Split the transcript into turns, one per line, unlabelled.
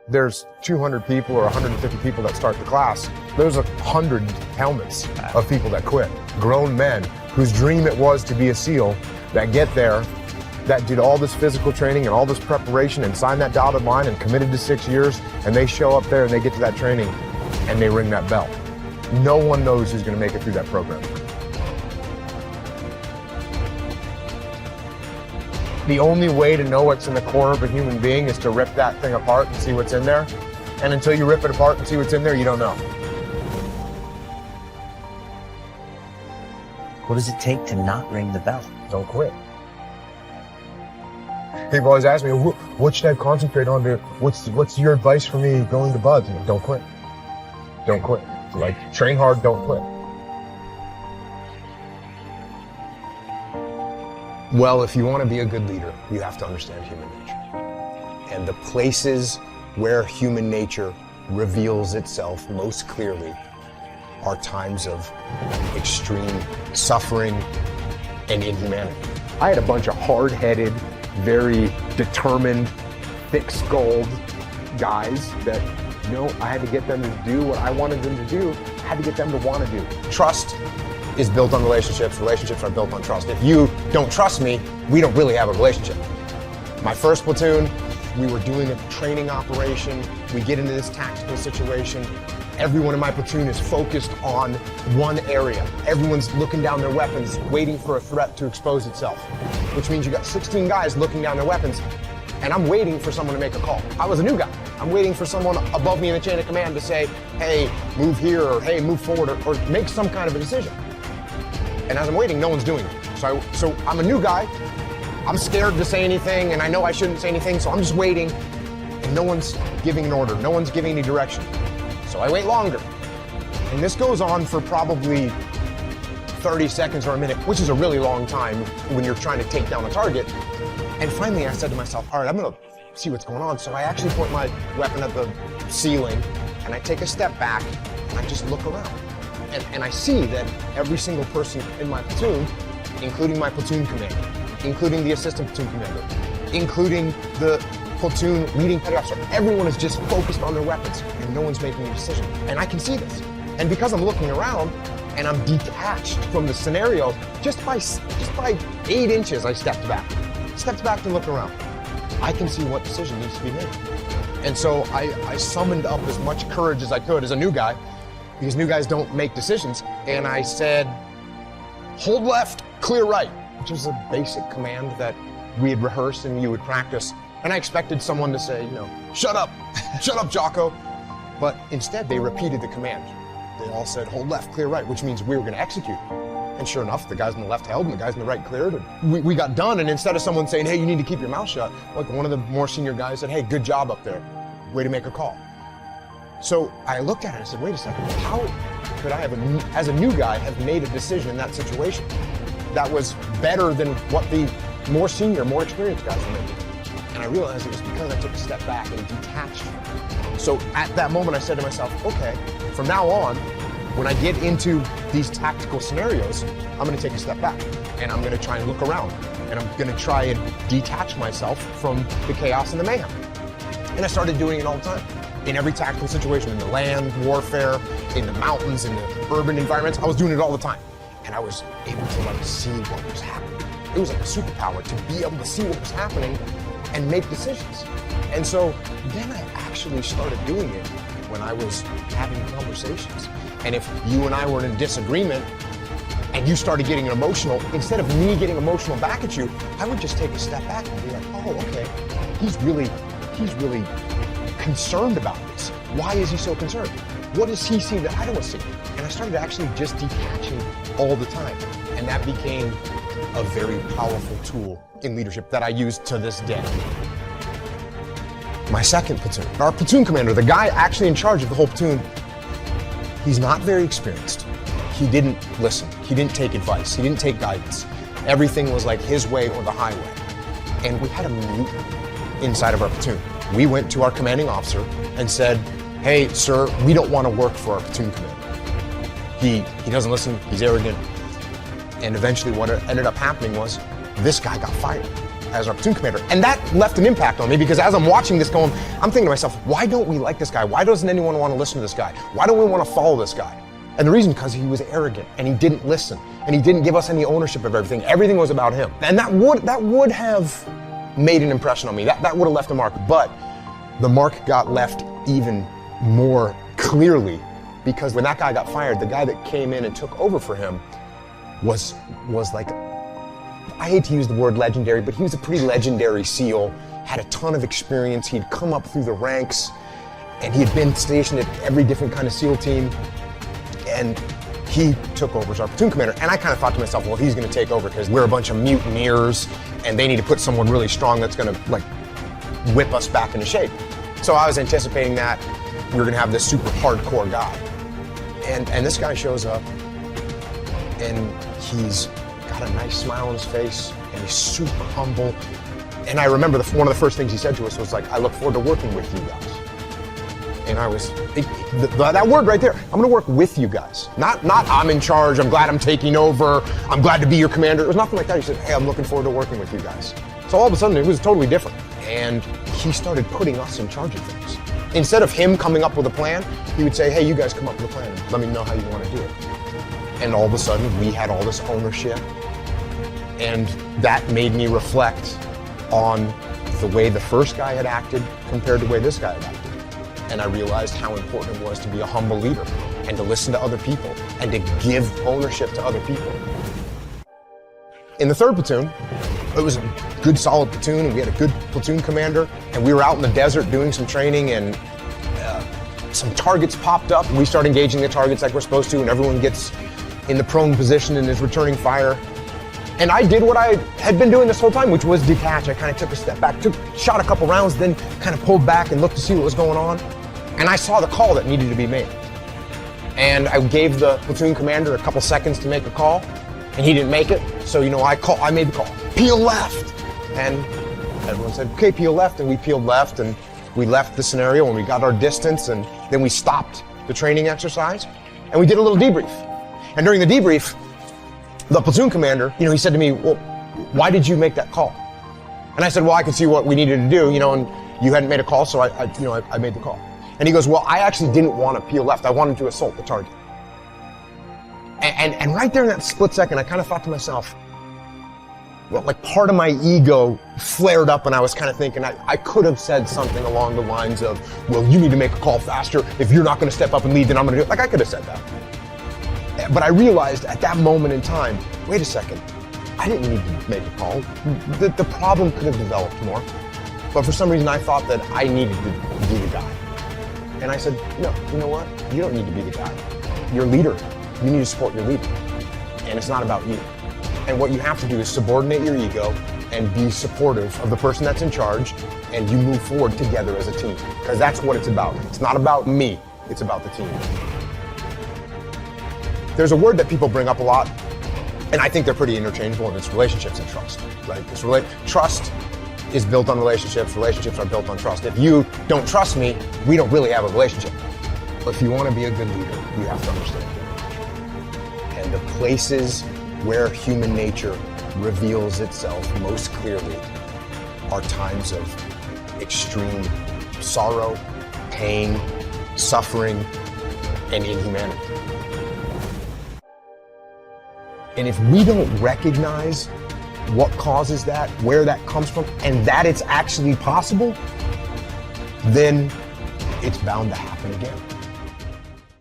there's 200 people or 150 people that start the class, there's 100 helmets of people that quit. Grown men whose dream it was to be a SEAL that get there, that did all this physical training and all this preparation and signed that dotted line and committed to 6 years, and they show up there and they get to that training and they ring that bell. No one knows who's going to make it through that program. The only way to know what's in the core of a human being is to rip that thing apart and see what's in there. And until you rip it apart and see what's in there, you don't know.
What does it take to not ring the bell?
Don't quit. People always ask me, what should I concentrate on? What's your advice for me going to BUD/S? Don't quit. Don't quit. Like, train hard, don't quit. Well, if you want to be a good leader, you have to understand human nature. And the places where human nature reveals itself most clearly are times of extreme suffering and inhumanity. I had a bunch of hard-headed, very determined, thick-skulled guys that, I had to get them to do what I wanted them to do. I had to get them to want to do. Trust is built on relationships. Relationships are built on trust. If you don't trust me, we don't really have a relationship. My first platoon, we were doing a training operation. We get into this tactical situation. Everyone in my platoon is focused on one area. Everyone's looking down their weapons, waiting for a threat to expose itself, which means you got 16 guys looking down their weapons, and I'm waiting for someone to make a call. I was a new guy. I'm waiting for someone above me in the chain of command to say, hey, move here, or hey, move forward, or make some kind of a decision. And as I'm waiting, no one's doing it. So I'm a new guy. I'm scared to say anything, and I know I shouldn't say anything, so I'm just waiting, and no one's giving an order. No one's giving any direction. So I wait longer. And this goes on for probably 30 seconds or a minute, which is a really long time when you're trying to take down a target. And finally, I said to myself, all right, I'm gonna see what's going on. So I actually point my weapon at the ceiling, and I take a step back, and I just look around. And I see that every single person in my platoon, including my platoon commander, including the assistant platoon commander, including the platoon leading petty officer, everyone is just focused on their weapons, and no one's making a decision. And I can see this. And because I'm looking around, and I'm detached from the scenario, just by 8 inches, I stepped back to look around. I can see what decision needs to be made. And so I summoned up as much courage as I could as a new guy, because new guys don't make decisions. And I said, hold left, clear right, which is a basic command that we had rehearsed and you would practice. And I expected someone to say, shut up, Jocko. But instead they repeated the command. They all said, hold left, clear right, which means we were gonna execute. And sure enough, the guys on the left held and the guys on the right cleared. And we got done, and instead of someone saying, hey, you need to keep your mouth shut, like one of the more senior guys said, hey, good job up there. Way to make a call. So I looked at it and said, wait a second, how could I have, as a new guy, have made a decision in that situation that was better than what the more senior, more experienced guys were making? And I realized it was because I took a step back and detached. So at that moment, I said to myself, okay, from now on, when I get into these tactical scenarios, I'm gonna take a step back and I'm gonna try and look around and I'm gonna try and detach myself from the chaos and the mayhem. And I started doing it all the time. In every tactical situation, in the land warfare, in the mountains, in the urban environments, I was doing it all the time. And I was able to see what was happening. It was like a superpower to be able to see what was happening and make decisions. And so then I actually started doing it when I was having conversations. And if you and I were in disagreement and you started getting emotional, instead of me getting emotional back at you, I would just take a step back and be like, oh, okay, he's really concerned about this. Why is he so concerned? What does he see that I don't see? And I started actually just detaching all the time. And that became a very powerful tool in leadership that I use to this day. My second platoon, our platoon commander, the guy actually in charge of the whole platoon, he's not very experienced. He didn't listen. He didn't take advice. He didn't take guidance. Everything was like his way or the highway. And we had a meeting inside of our platoon. We went to our commanding officer and said, hey, sir, we don't want to work for our platoon commander. He doesn't listen. He's arrogant. And eventually what ended up happening was this guy got fired. as our platoon commander. And that left an impact on me because as I'm watching this going, I'm thinking to myself, why don't we like this guy? Why doesn't anyone want to listen to this guy? Why don't we want to follow this guy? And the reason, because he was arrogant and he didn't listen and he didn't give us any ownership of everything. Everything was about him. And that would have made an impression on me. That would have left a mark. But the mark got left even more clearly because when that guy got fired, the guy that came in and took over for him was like, I hate to use the word legendary, but he was a pretty legendary SEAL, had a ton of experience. He'd come up through the ranks and he had been stationed at every different kind of SEAL team. And he took over as our platoon commander. And I kind of thought to myself, well, he's going to take over because we're a bunch of mutineers and they need to put someone really strong that's going to like whip us back into shape. So I was anticipating that we were going to have this super hardcore guy. And this guy shows up and he's got a nice smile on his face and he's super humble. And I remember one of the first things he said to us was like, I look forward to working with you guys. And I was, that word right there, I'm gonna work with you guys. Not I'm in charge, I'm glad I'm taking over, I'm glad to be your commander. It was nothing like that. He said, hey, I'm looking forward to working with you guys. So all of a sudden it was totally different. And he started putting us in charge of things. Instead of him coming up with a plan, he would say, hey, you guys come up with a plan and let me know how you wanna do it. And all of a sudden we had all this ownership. And that made me reflect on the way the first guy had acted compared to the way this guy had acted. And I realized how important it was to be a humble leader and to listen to other people and to give ownership to other people. In the 3rd platoon, it was a good solid platoon and we had a good platoon commander and we were out in the desert doing some training and some targets popped up and we started engaging the targets like we're supposed to and everyone gets in the prone position and is returning fire. And I did what I had been doing this whole time, which was detach. I kind of took a step back, shot a couple rounds, then kind of pulled back and looked to see what was going on. And I saw the call that needed to be made. And I gave the platoon commander a couple seconds to make a call, and he didn't make it. So, I made the call, peel left. And everyone said, okay, peel left. And we peeled left, and we left the scenario, and we got our distance, and then we stopped the training exercise, and we did a little debrief. And during the debrief, the platoon commander, he said to me, well, why did you make that call? And I said, well, I could see what we needed to do, and you hadn't made a call, so I made the call. And he goes, well, I actually didn't want to peel left. I wanted to assault the target. And right there in that split second, I kind of thought to myself, well, like part of my ego flared up and I was kind of thinking I could have said something along the lines of, well, you need to make a call faster. If you're not going to step up and lead, then I'm going to do it. Like I could have said that. But I realized at that moment in time, wait a second, I didn't need to make a call. The problem could have developed more. But for some reason, I thought that I needed to be the guy. And I said, no, you know what? You don't need to be the guy. You're a leader. You need to support your leader. And it's not about you. And what you have to do is subordinate your ego and be supportive of the person that's in charge, and you move forward together as a team. Because that's what it's about. It's not about me, it's about the team. There's a word that people bring up a lot, and I think they're pretty interchangeable, and it's relationships and trust, right? Trust is built on relationships. Relationships are built on trust. If you don't trust me, we don't really have a relationship. If you want to be a good leader, you have to understand human nature. And the places where human nature reveals itself most clearly are times of extreme sorrow, pain, suffering, and inhumanity. And if we don't recognize what causes that, where that comes from, and that it's actually possible, then it's bound to happen again.